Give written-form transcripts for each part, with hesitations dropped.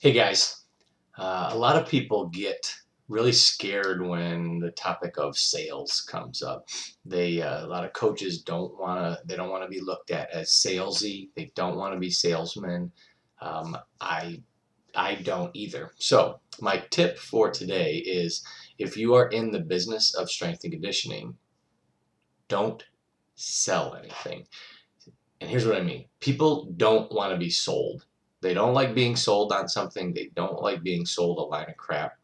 Hey guys, a lot of people get really scared when the topic of sales comes up. A lot of coaches they don't want to be looked at as salesy. They don't want to be salesmen. Um, I, I don't either. So my tip for today is if you are in the business of strength and conditioning, don't sell anything. And here's what I mean. People don't want to be sold. They don't like being sold on something. They don't like being sold a line of crap,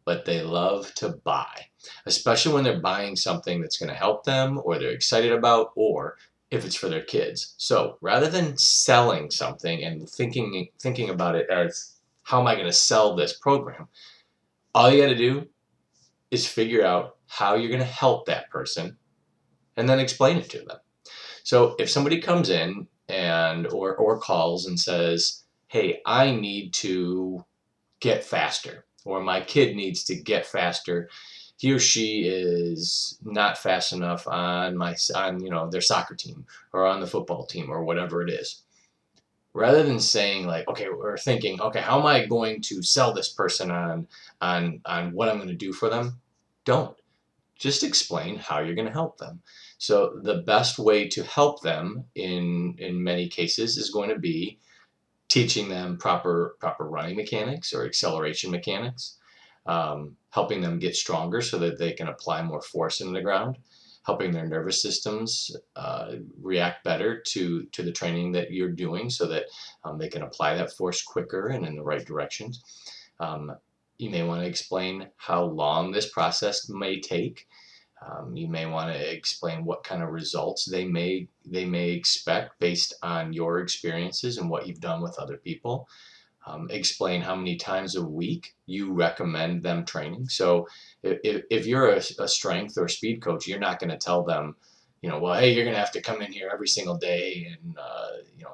but they love to buy, especially when they're buying something that's going to help them or they're excited about, or if it's for their kids. So rather than selling something and thinking about it as how am I going to sell this program, all you got to do is figure out how you're going to help that person and then explain it to them. So if somebody comes in or calls and says, "Hey, I need to get faster," or "My kid needs to get faster. He or she is not fast enough on their soccer team or on the football team or whatever it is." Rather than saying like, okay, we're thinking, okay, how am I going to sell this person on what I'm going to do for them? Don't. Just explain how you're going to help them. So the best way to help them in many cases is going to be teaching them proper running mechanics or acceleration mechanics, helping them get stronger so that they can apply more force into the ground, helping their nervous systems react better to the training that you're doing so that they can apply that force quicker and in the right directions. Um, you may want to explain how long this process may take. You may want to explain what kind of results they may expect based on your experiences and what you've done with other people. Explain how many times a week you recommend them training. So if you're a strength or speed coach, you're not going to tell them, well, hey, you're going to have to come in here every single day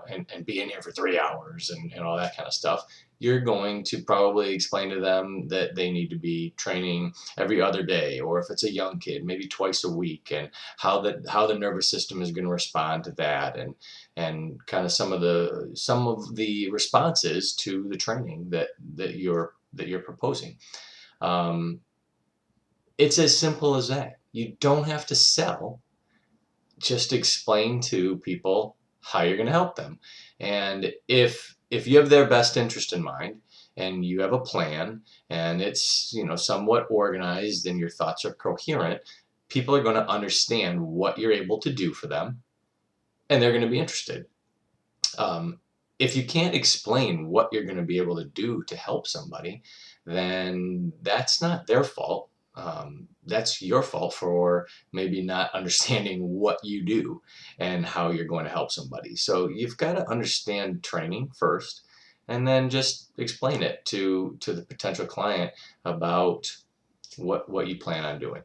and be in here for 3 hours and all that kind of stuff. You're going to probably explain to them that they need to be training every other day, or if it's a young kid, maybe twice a week, and how the nervous system is going to respond to that, and kind of some of the responses to the training that you're proposing. Um, it's as simple as that. You don't have to sell. Just explain to people how you're going to help them. And if you have their best interest in mind and you have a plan and it's somewhat organized and your thoughts are coherent, people are going to understand what you're able to do for them and they're going to be interested. Um, if you can't explain what you're going to be able to do to help somebody, then that's not their fault. That's your fault for maybe not understanding what you do and how you're going to help somebody. So you've got to understand training first, and then just explain it to the potential client about what you plan on doing.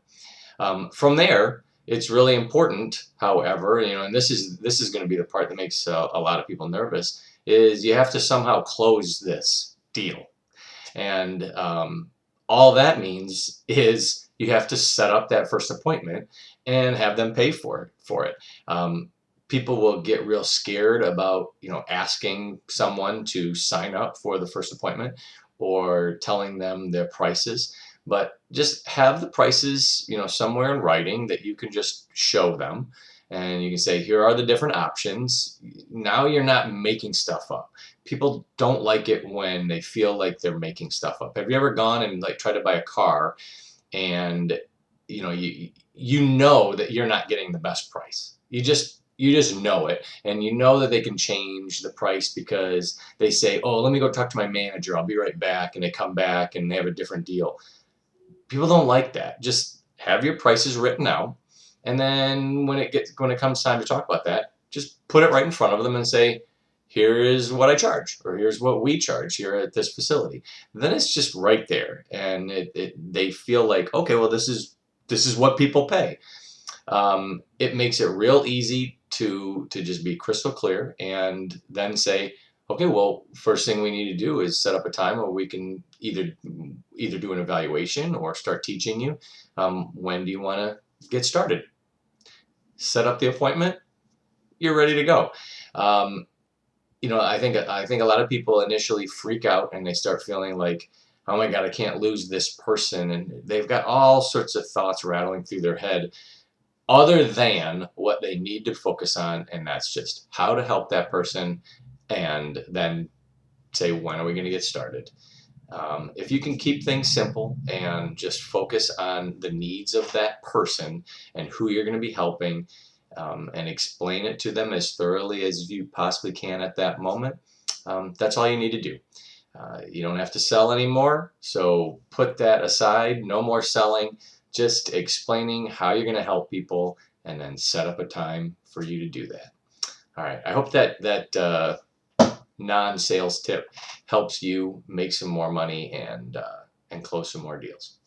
From there, it's really important, however, and this is going to be the part that makes a lot of people nervous, is you have to somehow close this deal. And all that means is you have to set up that first appointment and have them pay for it. People will get real scared about asking someone to sign up for the first appointment or telling them their prices, but just have the prices somewhere in writing that you can just show them, and you can say, here are the different options. Now you're not making stuff up. People don't like it when they feel like they're making stuff up. Have you ever gone and like tried to buy a car and you know that you're not getting the best price? You just know it, and you know that they can change the price because they say, oh, let me go talk to my manager, I'll be right back, and they come back and they have a different deal. People don't like that. Just have your prices written out, and then when it comes time to talk about that, just put it right in front of them and say, here is what I charge, or here's what we charge here at this facility. Then it's just right there, and they feel like, okay, well, this is what people pay. It makes it real easy to just be crystal clear and then say, okay, well, first thing we need to do is set up a time where we can either do an evaluation or start teaching you. When do you want to get started? Set up the appointment. You're ready to go. Um, I think a lot of people initially freak out and they start feeling like, oh my God, I can't lose this person, and they've got all sorts of thoughts rattling through their head other than what they need to focus on, and that's just how to help that person, and then say, when are we going to get started? If you can keep things simple and just focus on the needs of that person and who you're going to be helping, and explain it to them as thoroughly as you possibly can at that moment, that's all you need to do. You don't have to sell anymore, so put that aside. No more selling, just explaining how you're going to help people, and then set up a time for you to do that. All right. I hope that non-sales tip helps you make some more money and close some more deals.